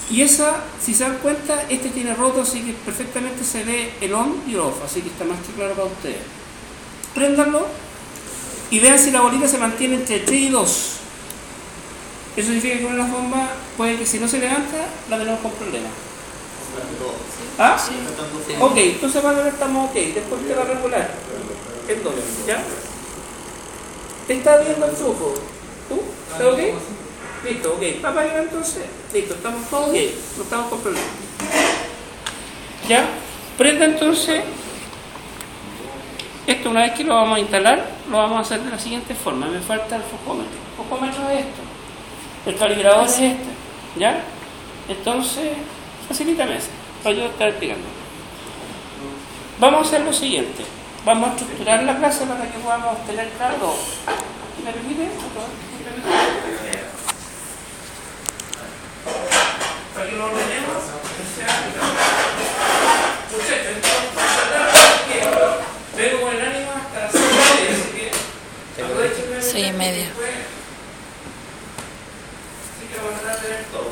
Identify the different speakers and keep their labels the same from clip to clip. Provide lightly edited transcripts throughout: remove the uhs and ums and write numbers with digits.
Speaker 1: Y esa, si se dan cuenta, este tiene roto, así que perfectamente se ve el on y el off, así que está más que claro para ustedes. Préndanlo y vean si la bolita se mantiene entre 3 y 2. Eso significa que con las bombas puede que si no se levanta, la tenemos con problemas. ¿Ah?
Speaker 2: Sí.
Speaker 1: Ok, entonces para ver estamos ok, después te va a regular el doble, ¿ya? ¿Te está viendo el flujo? ¿Tú? ¿Está ok? Listo, ok. Apágalo entonces. Listo, estamos todos ok, no estamos con problemas. ¿Ya? Prenda entonces. Esto una vez que lo vamos a instalar, lo vamos a hacer de la siguiente forma. Me falta el focómetro. El focómetro es esto. El calibrador es este. ¿Ya? Entonces, facilítame eso, para yo estar explicando. Vamos a hacer lo siguiente. Vamos a estructurar la clase para que podamos tener claro todo. ¿Me permite? Para que lo ordenemos. Muchachos, vengo con el ánimo hasta las 6:30, así que aprovechen.
Speaker 2: 6:30.
Speaker 1: Así que vamos a tratar de ver todo.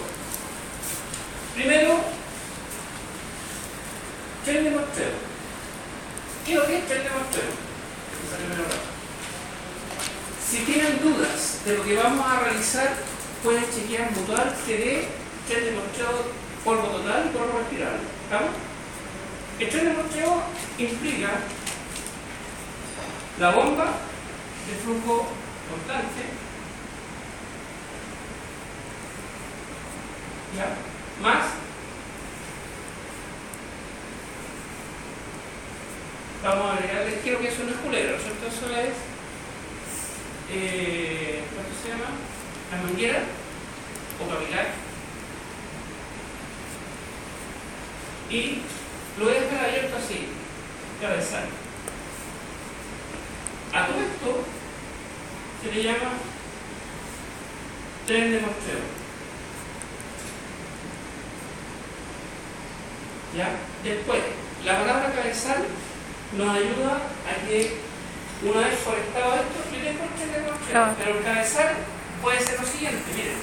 Speaker 1: Primero, tren de muestreo. ¿Qué es lo que es tren de muestreo? Si tienen dudas de lo que vamos a realizar, pueden chequear Mutual CD, tren de muestreo, polvo total y polvo respirable. ¿Vamos? El tren de muestreo implica la bomba de flujo constante, ¿ya? Más vamos a agregarle, quiero que eso no es culebra, ¿no es cierto? Eso es ¿cuánto se llama? La manguera o capilar, y lo voy a dejar abierto así, cabezal. A todo esto se le llama tren de muestreo. ¿Ya? Después, la palabra cabezal nos ayuda a que una vez conectado esto, pero el cabezal puede ser lo siguiente, miren.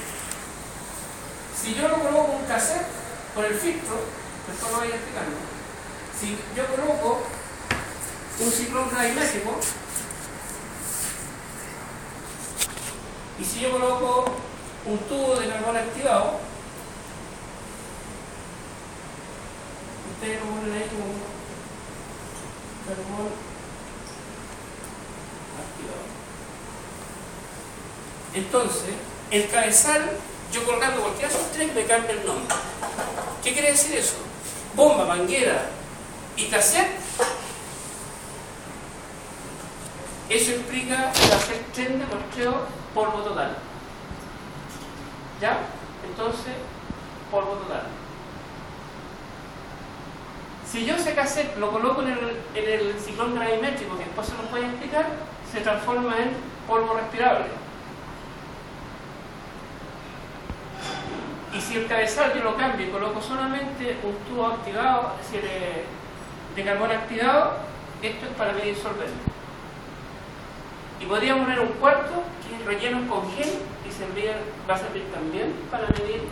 Speaker 1: Si yo lo coloco un cassette con el filtro, después lo voy a explicando. Si yo coloco un ciclón gravimétrico, y si yo coloco un tubo de carbón activado, ustedes lo ponen ahí como carbón activado. Entonces, el cabezal, yo colgando cualquiera de esos tres, me cambia el nombre. ¿Qué quiere decir eso? Bomba, manguera y cassette. Eso implica hacer tren de muestreo polvo total. ¿Ya? Entonces, polvo total. Si yo ese cassette lo coloco en el ciclón gravimétrico, que después se nos puede explicar, se transforma en polvo respirable. Y si el cabezal yo lo cambio y coloco solamente un tubo activado, es decir, de carbón activado, esto es para medir solvente. Y podríamos poner un cuarto que es relleno con gel y va a servir también para medir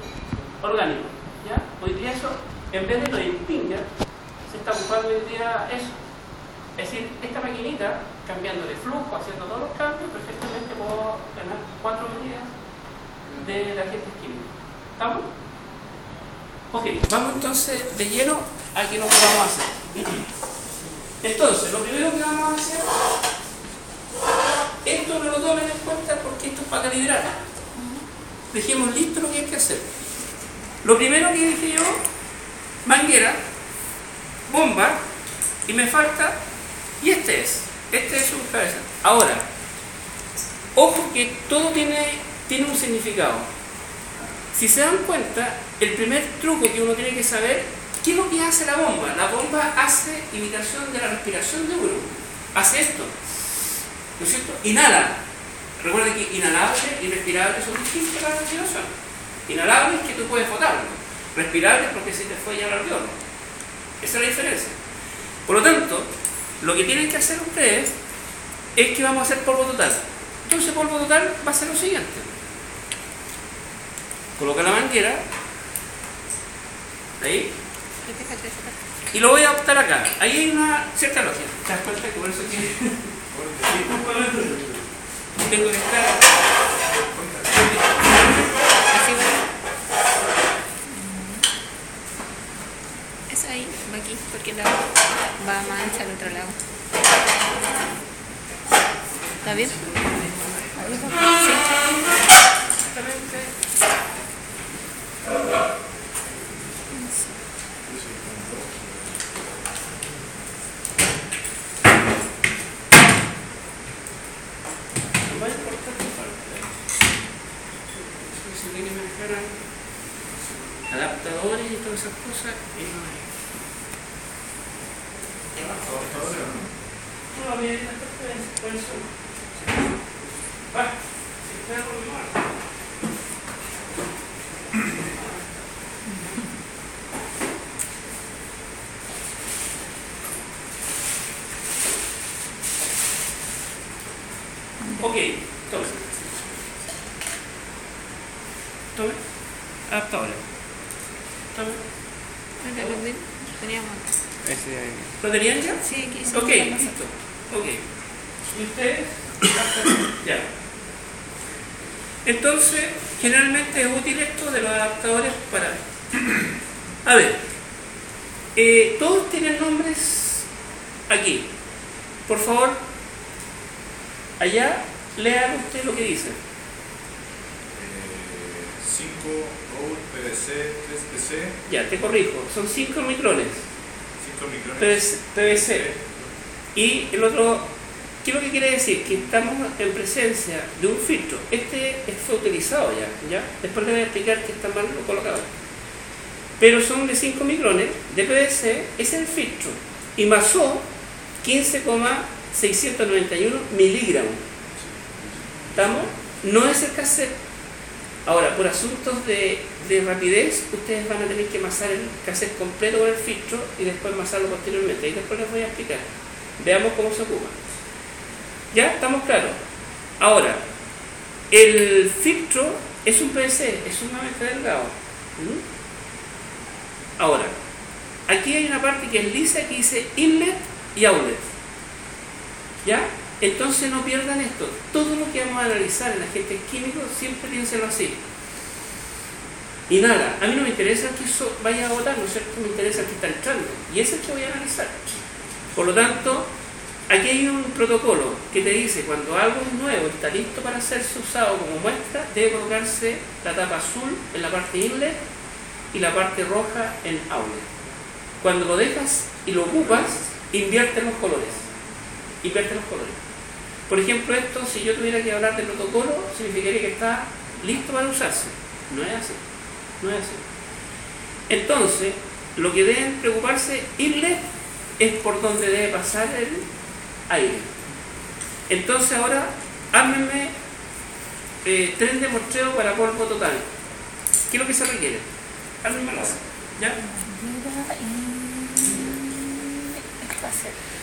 Speaker 1: orgánicos. ¿Ya? Hoy día eso, en vez de lo de pinga, se está ocupando hoy día eso. Es decir, esta maquinita, cambiando de flujo, haciendo todos los cambios, perfectamente puedo ganar 4 medidas de la agentes químicos. ¿Estamos? Ok, vamos entonces de lleno a qué es lo que vamos a hacer. Entonces, lo primero que vamos a hacer, esto no lo tomen en cuenta porque esto es para calibrar. Dejemos listo lo que hay que hacer. Lo primero que dije yo, manguera, bomba, y me falta, y este es un cabezal. Ahora, ojo que todo tiene un significado. Si se dan cuenta, el primer truco que uno tiene que saber, ¿qué es lo que hace la bomba? La bomba hace imitación de la respiración de uno. Hace esto, ¿no es cierto? Inhala. Recuerden que inhalable y respirable son distintas las respiraciones. Inhalable es que tú puedes botarlo. Respirable es porque se te fue ya el alveolo. Esa es la diferencia. Por lo tanto, lo que tienen que hacer ustedes es que vamos a hacer polvo total. Entonces, polvo total va a ser lo siguiente. Coloca la manguera Ahí. Y lo voy a optar acá. Ahí hay una cierta lógica. ¿Te das cuenta que por eso que tengo que estar?
Speaker 2: Así va. Eso ahí, va aquí, porque la va más ancha al otro lado. ¿Está bien? Sí.
Speaker 1: Adaptadores y todas esas cosas y no hay. No, bien, por eso. Va, se queda por mi mano. Ok, tome. Tome. Adaptadores. Tome.
Speaker 2: Teníamos.
Speaker 1: ¿Lo tenían ya?
Speaker 2: Sí, aquí sí.
Speaker 1: Ok, listo. Ok. ¿Y ustedes? Ya. Entonces, generalmente es útil esto de los adaptadores para... A ver, todos tienen nombres aquí. Por favor, allá, lean usted lo que dice.
Speaker 3: 5 roll PVC, 3 PC.
Speaker 1: Ya, te corrijo, son 5 micrones
Speaker 3: 5 micrones.
Speaker 1: PVC. Y el otro, ¿qué es lo que quiere decir? Que estamos en presencia de un filtro. Este fue utilizado ya. Después les voy a explicar que está mal colocado. Pero son de 5 micrones de PVC, es el filtro. Y masó 15,691 miligramos. ¿Estamos? No es el cassette. Ahora, por asuntos de rapidez, ustedes van a tener que masar el cassette completo con el filtro y después masarlo posteriormente. Y después les voy a explicar. Veamos cómo se ocupa. ¿Ya? ¿Estamos claros? Ahora, el filtro es un PVC, es sumamente delgado. Ahora, aquí hay una parte que es lisa que dice inlet y outlet. ¿Ya? Entonces no pierdan esto. Todo lo que vamos a analizar en agentes químicos, siempre piénsenlo así. Inhala. A mí no me interesa que eso vaya a botar, ¿no es cierto? Me interesa que está entrando. Y ese es el que voy a analizar. Por lo tanto, aquí hay un protocolo que te dice cuando algo nuevo está listo para serse usado como muestra, debe colocarse la tapa azul en la parte inlet y la parte roja en outlet. Cuando lo dejas y lo ocupas, invierte los colores. Invierte los colores. Por ejemplo, esto, si yo tuviera que hablar de protocolo, significaría que está listo para usarse. No es así. No es así. Entonces, lo que deben preocuparse, inlet, es por donde debe pasar el aire. Entonces ahora, ármenme tren de muestreo para polvo total. ¿Qué es lo que se requiere? Ármenmelo. ¿Ya?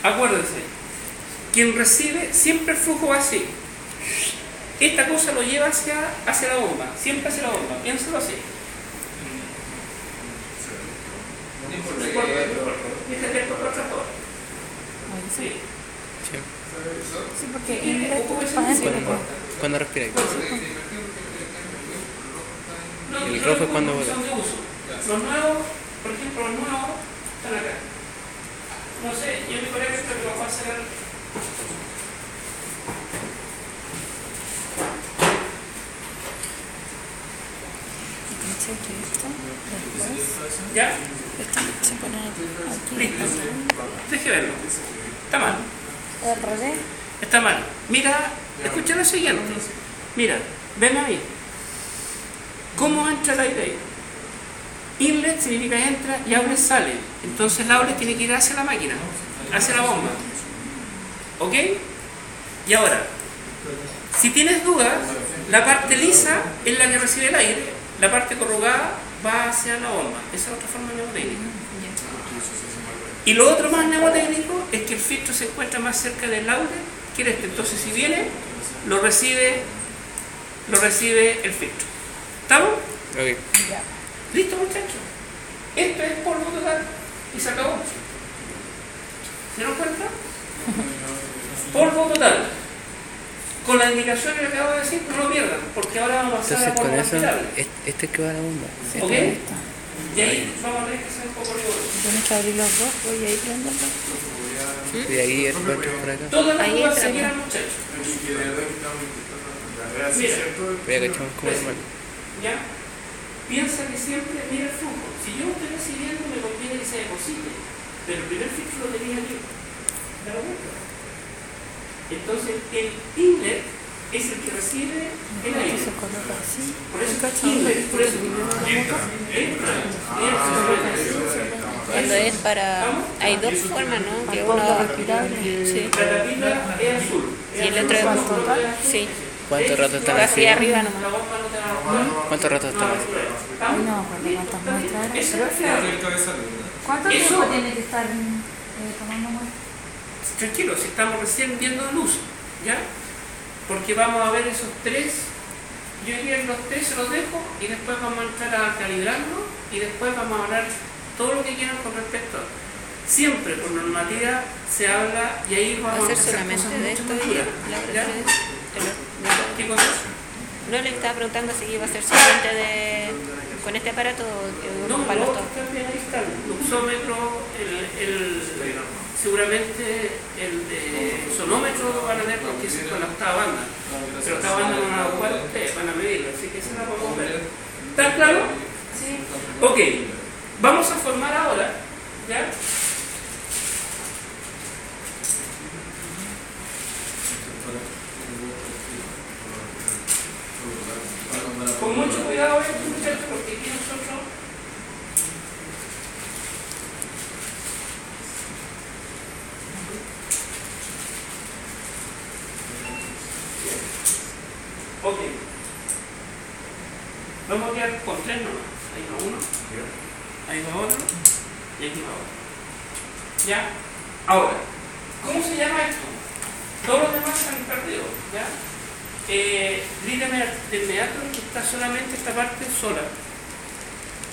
Speaker 1: Acuérdense, quien recibe, siempre el flujo va así. Esta cosa lo lleva hacia la bomba, siempre hacia la bomba, piénsalo así. Déjate el contractor. Sí.
Speaker 2: Sí, porque
Speaker 4: Cuando respiráis.
Speaker 1: No,
Speaker 4: El rojo es cuando
Speaker 1: son de uso. Los nuevos, por ejemplo, los nuevos están acá. No sé, yo mi colega creo que lo va a hacer. ¿Ya?
Speaker 2: se pone aquí.
Speaker 1: Listo. Deje verlo. Está mal.
Speaker 2: ¿El revés?
Speaker 1: Está mal. Mira, escucha lo siguiente. Mira, ven a mí. ¿Cómo entra el aire ahí? Inlet significa entra y outlet sale. Entonces el outlet tiene que ir hacia la máquina, hacia la bomba. ¿Ok? Y ahora, si tienes dudas, la parte lisa es la que recibe el aire, la parte corrugada va hacia la bomba. Esa es otra forma mnemotécnica. Y lo otro más mnemotécnico es que el filtro se encuentra más cerca del outlet que el este. Entonces si viene, lo recibe el filtro. ¿Estamos?
Speaker 4: Okay.
Speaker 1: ¿Listo, muchachos? Esto esto es polvo total y se acabó. ¿Se dan cuenta? Polvo total. Con la indicación que acabo de decir, no lo pierdan, porque ahora vamos a pasar
Speaker 4: Entonces
Speaker 1: a polvo
Speaker 4: con eso,
Speaker 1: respirable.
Speaker 4: este que va a la bomba.
Speaker 1: ¿Ok? Y ahí vamos a tener que hacer un poco de rigor.
Speaker 2: Tienes que abrir los dos, voy a ir prenderlos.
Speaker 4: Y de ahí va a entrar por acá.
Speaker 1: Todas las
Speaker 2: Ahí
Speaker 1: dudas
Speaker 2: entra,
Speaker 1: se quedan,
Speaker 2: ¿no?
Speaker 1: muchachos.
Speaker 3: Mira.
Speaker 4: Voy a cachar como hermano.
Speaker 1: ¿Ya? Piensa que siempre mira el flujo. Si yo estoy recibiendo, me conviene que se deposite. Pero el primer filtro lo tenía aquí. ¿Te das cuenta? Entonces, el inlet es el que recibe el aire.
Speaker 2: Se coloca así.
Speaker 1: Por eso inlet, por eso.
Speaker 2: Cuando es para... Hay dos formas, ¿no? Que uno... Sí.
Speaker 1: La tapita es azul.
Speaker 2: Y el otro es... Sí.
Speaker 4: ¿Cuánto rato está
Speaker 2: Va hacia
Speaker 4: vacío?
Speaker 2: arriba nomás.
Speaker 4: ¿Cuánto rato está vacío?
Speaker 5: No, porque cuántas muestras eran.
Speaker 1: Eso es claro.
Speaker 5: ¿Cuánto
Speaker 1: Eso-
Speaker 5: tiempo tiene que estar tomando muestras?
Speaker 1: Tranquilo, si estamos recién viendo luz, ¿ya? Porque vamos a ver esos tres. Yo diría que los tres se los dejo y después vamos a entrar a calibrarlo y después vamos a hablar todo lo que quieran con respecto a. Siempre por normativa se habla y ahí
Speaker 2: Va a
Speaker 1: vamos a
Speaker 2: ser
Speaker 1: hacer
Speaker 2: solamente
Speaker 1: cosas
Speaker 2: de
Speaker 1: mucho
Speaker 2: esto
Speaker 1: más
Speaker 2: y
Speaker 1: duras,
Speaker 2: la
Speaker 1: ¿ya?
Speaker 2: otra
Speaker 1: ¿Qué cosa?
Speaker 2: No le estaba preguntando si iba a ser solamente de... con este aparato
Speaker 1: No,
Speaker 2: para los
Speaker 1: los
Speaker 2: dos.
Speaker 1: otros también ahí están. Luxómetro, seguramente el de sonómetro van a tener que ser con la octava banda. Pero octava banda no van a ocupar ustedes, van a medirlo, así que eso la podemos ver. ¿Está claro?
Speaker 5: Sí.
Speaker 1: Ok, vamos a formar ahora, ¿ya? Con mucho cuidado esto, muchachos, porque aquí nosotros ok. Vamos a quedar con tres nomás. Ahí va uno, ahí va otro y aquí va otro. ¿Ya? Ahora, ¿cómo se llama esto? Todos los demás se han perdido, ¿ya? Grítame de inmediato que está solamente esta parte sola.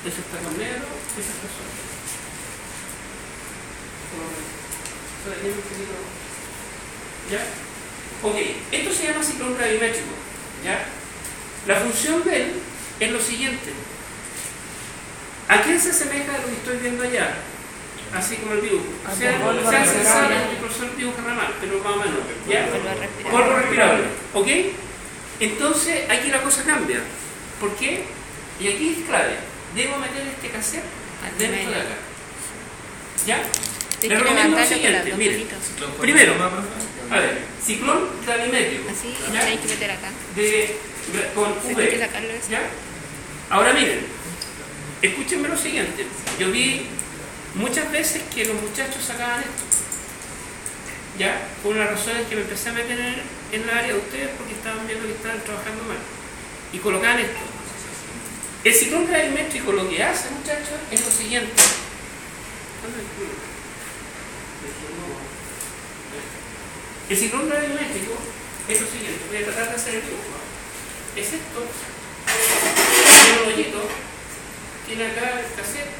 Speaker 1: Ese está con negro, ese está sola. Eso de negro, querido. ¿Ya? Ok, esto se llama ciclón gravimétrico, ¿ya? La función de él es lo siguiente. ¿A quién se asemeja lo que estoy viendo allá? Así como el dibujo. Sea sensato, el profesor dibuja nada más, pero más o menos. ¿Ya? Polvo respirable. ¿Ok? Entonces, aquí la cosa cambia. ¿Por qué? Y aquí es clave. Debo meter este cassette dentro de acá. ¿Ya?
Speaker 2: Tienes
Speaker 1: Les
Speaker 2: que
Speaker 1: recomiendo lo
Speaker 2: levantarlo con las
Speaker 1: siguiente,
Speaker 2: dos
Speaker 1: miren.
Speaker 2: manitos.
Speaker 1: Primero, a ver, ciclón gravimétrico.
Speaker 2: Así, y
Speaker 1: ¿ya?
Speaker 2: hay que meter acá.
Speaker 1: Con
Speaker 2: Hay que
Speaker 1: V.
Speaker 2: sacarlo eso.
Speaker 1: ¿Ya? Ahora miren, escúchenme lo siguiente. Yo vi muchas veces que los muchachos sacaban esto. ¿Ya? Por una razón es que me empecé a meter en el área de ustedes porque estaban viendo que estaban trabajando mal. Y colocaban esto. El ciclón gravimétrico lo que hace, muchachos, es lo siguiente. El ciclón gravimétrico es lo siguiente. Voy a tratar de hacer el dibujo. Es esto. Tiene un hoyito. Tiene acá el cassette.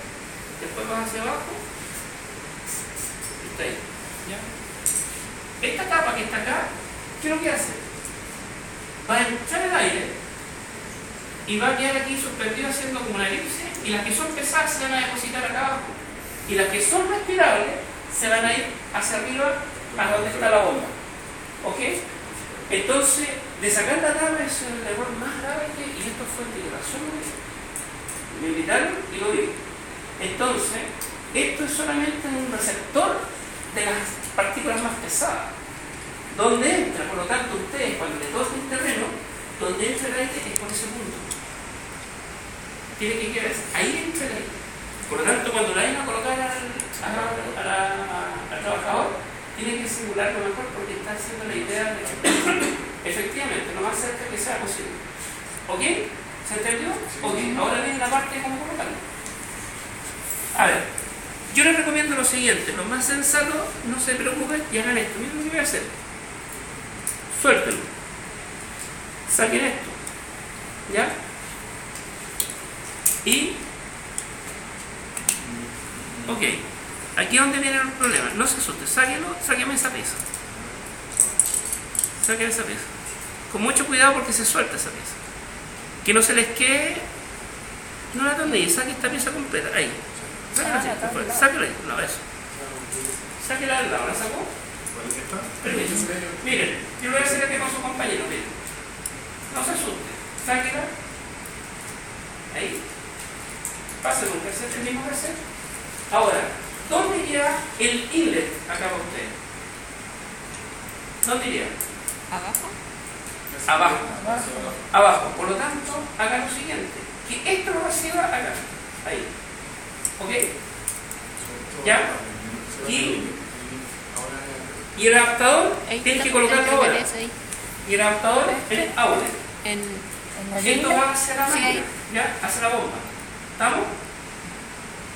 Speaker 1: Después vas hacia abajo. Y está ahí. ¿Ya? Esta capa que está acá, ¿qué es lo que hace? Va a entrar el aire y va a quedar aquí suspendido haciendo como una elipse, y las que son pesadas se van a depositar acá abajo, y las que son respirables se van a ir hacia arriba a donde está la bomba. ¿Ok? Entonces, de sacar la tabla es el error más grave y esto fue en titulación. Me invitaron y lo vi. Entonces, esto es solamente un receptor de las partículas más pesadas. Donde entra, por lo tanto, ustedes cuando le toquen el terreno, donde entra el aire es por ese punto. Tiene que quedar ahí entra el aire. Por lo tanto, cuando la vayan a colocar al trabajador, tiene que simular lo mejor porque está haciendo la idea de efectivamente lo más cerca que sea posible. ¿Ok? ¿Se entendió? Ok, ahora viene la parte de cómo colocarlo. A ver, yo les recomiendo lo siguiente, lo más sensato, no se preocupen y hagan esto. Miren lo que voy a hacer. Suéltenlo. Saquen esto. ¿Ya? Y Ok, aquí es donde viene el problema. No se asuste, sáqueme esa pieza. Sáqueme esa pieza. Con mucho cuidado porque se suelta esa pieza. Que no se les quede. No la atornille, saque esta pieza completa. Ahí. Sáquela ahí. No, eso. Sáquela al lado. ¿La sacó? Permiso. Miren, yo lo voy a hacer aquí con su compañero. Miren. No se asuste. Sáquela. Ahí. Pase un cassette, el mismo cassette. Ahora, ¿dónde iría el inlet acá para ustedes? ¿Dónde iría?
Speaker 2: ¿Abajo?
Speaker 1: Abajo. Abajo. Por lo tanto, haga lo siguiente. Que esto lo reciba acá. Ahí. ¿Ok? ¿Ya? Y el adaptador tienes que colocarlo ahora. Y el adaptador en outlet. Esto va hacia la máquina. ¿Ya? Hacia la bomba. ¿Estamos?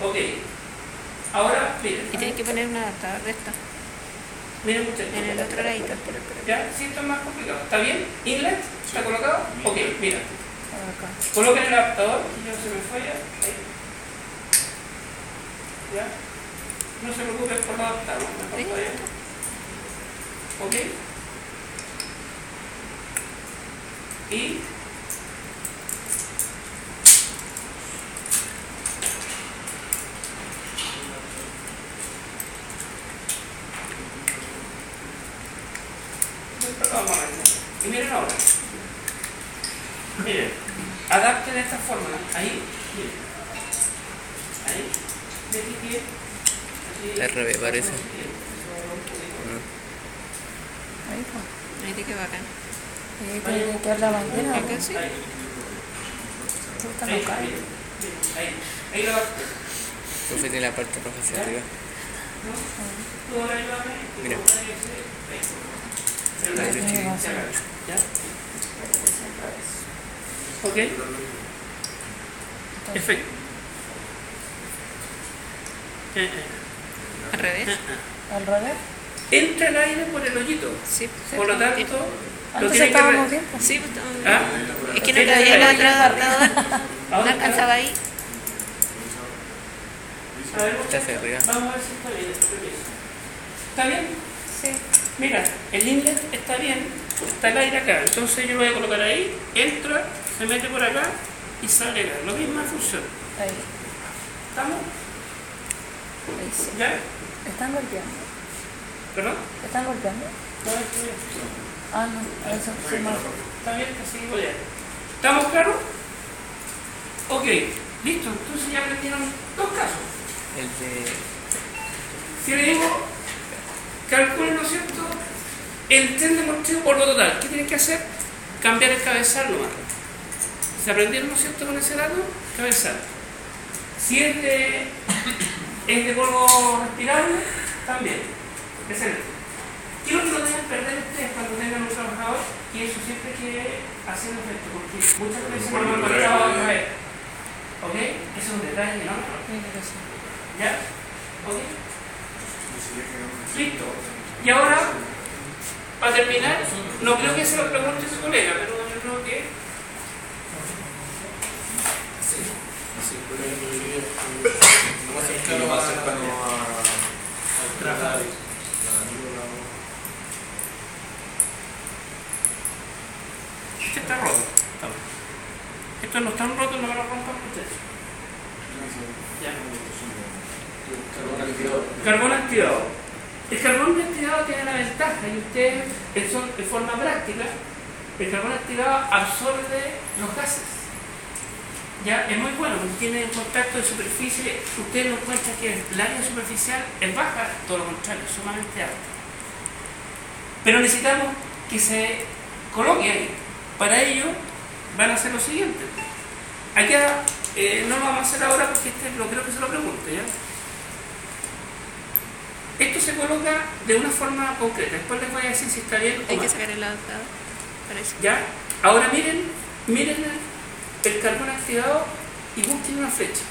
Speaker 1: Ok. Ahora, miren.
Speaker 2: Y tienes que poner un adaptador de esta.
Speaker 1: Miren muchachos.
Speaker 2: En el otro ladito.
Speaker 1: ¿Ya? Sí, esto es más complicado. ¿Está bien? ¿Inlet? ¿Está colocado? Ok, mira. Coloquen el adaptador, que ya se me falla. Ahí. ¿Ya? No se preocupen por lo adaptado. Mejor todavía. ¿Ok? Y vamos a ver. Y miren ahora. Miren, adapten de esta forma. Ahí, miren. Ahí. De aquí pie.
Speaker 4: Al revés parece.
Speaker 5: Ahí está.
Speaker 2: Ahí te queda bacán.
Speaker 5: Tiene que quedar la bandera.
Speaker 2: Acá sí.
Speaker 1: Ahí.
Speaker 5: Justo
Speaker 1: Ahí,
Speaker 5: no cae.
Speaker 1: miren. Ahí. Ahí lo adapten.
Speaker 4: Profe tiene la parte roja hacia arriba.
Speaker 1: ¿No? ¿Tú ahora ayúdame?
Speaker 4: Mira.
Speaker 1: Ahí.
Speaker 5: Tiene razón.
Speaker 1: ¿Ya? ¿Ok? Perfecto.
Speaker 2: Al revés.
Speaker 5: ¿Al revés?
Speaker 1: Entra el aire por el hoyito.
Speaker 2: Sí.
Speaker 1: Por lo tanto, lo
Speaker 5: Antes
Speaker 1: tienen que
Speaker 5: estábamos bien. pues.
Speaker 2: Sí, pues, estamos bien.
Speaker 1: ¿Ah?
Speaker 2: Es que no le había el otro adaptador. No
Speaker 1: Ahora,
Speaker 2: alcanzaba ahí.
Speaker 1: a ver,
Speaker 4: Está hacia arriba.
Speaker 1: vamos a ver si está bien este permiso. ¿Está bien?
Speaker 5: Sí.
Speaker 1: Mira, el inlet está bien, está el aire acá. Entonces yo lo voy a colocar ahí, entra, se mete por acá y sale acá. Lo misma función.
Speaker 5: Ahí.
Speaker 1: ¿Estamos?
Speaker 5: Ahí sí.
Speaker 1: ¿Ya?
Speaker 5: ¿Están golpeando?
Speaker 1: ¿Perdón?
Speaker 5: ¿Están golpeando?
Speaker 1: No, está bien.
Speaker 5: Ah, no. Eso sí, más.
Speaker 1: Está bien, así que voy a. ¿Estamos claros? Ok, listo. Entonces ya aprendieron dos casos.
Speaker 4: El de.
Speaker 1: Si le digo, calculen, ¿no es cierto?, el tren demostrativo por lo total. ¿Qué tienen que hacer? Cambiar el cabezal nomás. ¿Se aprendieron, ¿no es cierto?, con ese dato? Cabezal. Si es de polvo respirable, también. Excelente. Quiero que no deben perder ustedes cuando tengan un trabajador y eso siempre que hacer efecto, porque muchas veces no lo han encontrado otra vez. ¿Ok? Ese es un detalle, ¿no? ¿Ya? ¿Ok? Listo. Y ahora, para terminar, no creo que se lo pregunte su colega, pero yo creo que.
Speaker 3: Lo más cercano al trabajo.
Speaker 1: Este está roto. Estos no están rotos, no me lo rompan ustedes. Ya. Carbón activado. El carbón activado tiene la ventaja, y ustedes, de forma práctica, el carbón activado absorbe los gases. Ya, es muy bueno porque tiene un contacto de superficie. Ustedes no encuentran que el área superficial es baja, todo lo contrario, es sumamente alta. Pero necesitamos que se coloque ahí. Para ello van a hacer lo siguiente. Acá no lo vamos a hacer ahora porque no creo que se lo pregunte, ¿ya? Esto se coloca de una forma concreta. Después les voy a decir si está bien o
Speaker 2: Hay
Speaker 1: mal.
Speaker 2: que sacar el adaptador. Parece.
Speaker 1: ¿Ya? Ahora miren el carbón activado y busquen una flecha.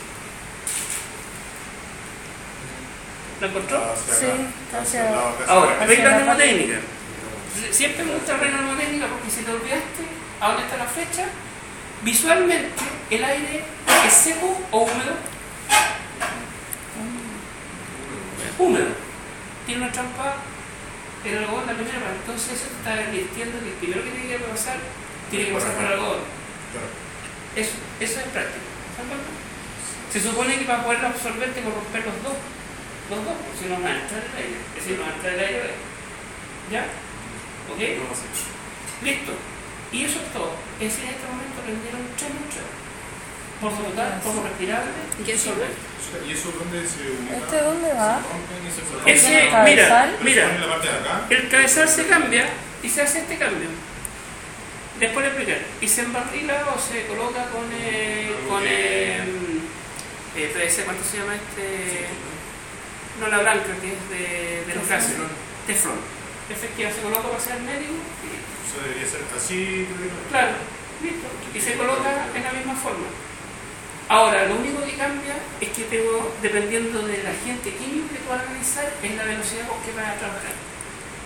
Speaker 1: ¿La encontró?
Speaker 5: Sí, está hacia
Speaker 1: Ahora,
Speaker 5: hacia
Speaker 1: regla
Speaker 5: la
Speaker 1: mnemotécnica. Siempre me gusta la regla mnemotécnica porque si te olvidaste a dónde está la flecha, visualmente el aire es seco o húmedo. para el algodón, la primera parte. Entonces eso te está advirtiendo que el primero que tiene que pasar por el algodón. Eso es práctico. Se supone que para poder absorber tengo que romper los dos, porque si no va a entrar el aire. Es decir, no va a entrar el aire. ¿Ya? ¿Ok? Listo. Y eso es todo. Es decir, en este momento prendieron 3 muchas. Polvo total, polvo respirable y solvente.
Speaker 3: ¿Y eso dónde se ubica?
Speaker 5: ¿Este dónde va?
Speaker 1: Ese,
Speaker 5: ¿Cabezal?
Speaker 1: mira,
Speaker 3: ¿En la parte de acá?
Speaker 1: el cabezal se cambia y se hace este cambio. Después le explicar. Y se embarrila o se coloca con PVC, ¿cuánto se llama este? No, la blanca, que es de los gases. Teflón. Efectivamente, se coloca para ser médico.
Speaker 3: Eso debería ser así.
Speaker 1: Claro, listo. Y se coloca en la misma forma. Ahora, lo único que cambia es que dependiendo del agente químico que tú vas a analizar, es la velocidad con que vas a trabajar.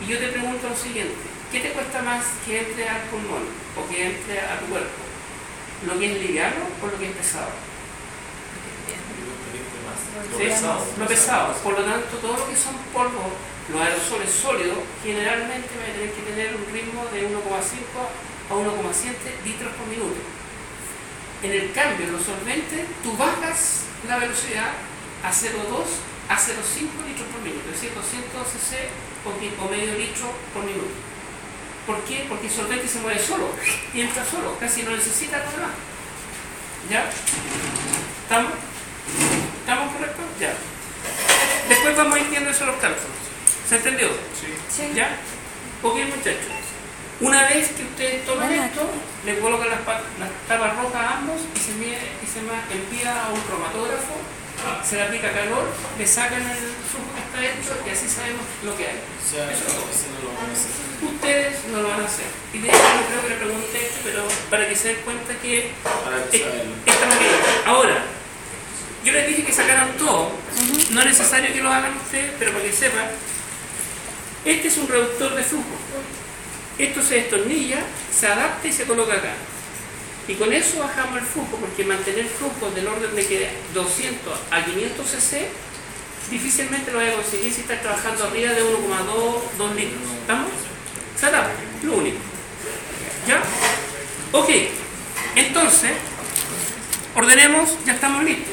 Speaker 1: Y yo te pregunto lo siguiente: ¿qué te cuesta más que entre al pulmón o que entre a tu cuerpo? ¿Lo que es liviano o lo que es pesado? ¿Sí? Lo pesado. Por lo tanto, todo lo que son polvos, los aerosoles sólidos, generalmente van a tener que tener un ritmo de 1,5 a 1,7 litros por minuto. En el cambio, en los solventes, tú bajas la velocidad a 0,2 a 0,5 litros por minuto, es decir, 200 cc o medio litro por minuto. ¿Por qué? Porque el solvente se mueve solo y entra solo, casi no necesita nada más. ¿Ya? ¿Estamos? ¿Estamos correctos? Ya. Después vamos a ir viendo eso los cálculos. ¿Se entendió?
Speaker 5: Sí.
Speaker 1: ¿Ya? Ok, muchachos. Una vez que ustedes toman esto, le colocan las tapas rojas a ambos y se envía a un cromatógrafo, se le aplica calor, le sacan el flujo que está dentro y así sabemos lo que hay. Eso es todo. Ustedes no lo van a hacer. Y de hecho no creo que le pregunte esto, pero para que se den cuenta que esta maquinaria. Ahora, yo les dije que sacaran todo. No es necesario que lo hagan ustedes, pero para que sepan, este es un reductor de flujo. Esto se destornilla, se adapta y se coloca acá. Y con eso bajamos el flujo, porque mantener flujos del orden de que 200 a 500 cc difícilmente lo voy a conseguir si estás trabajando arriba de 1,2 litros. ¿Estamos? Se adapta, lo único. ¿Ya? Ok. Entonces, ordenemos, ya estamos listos.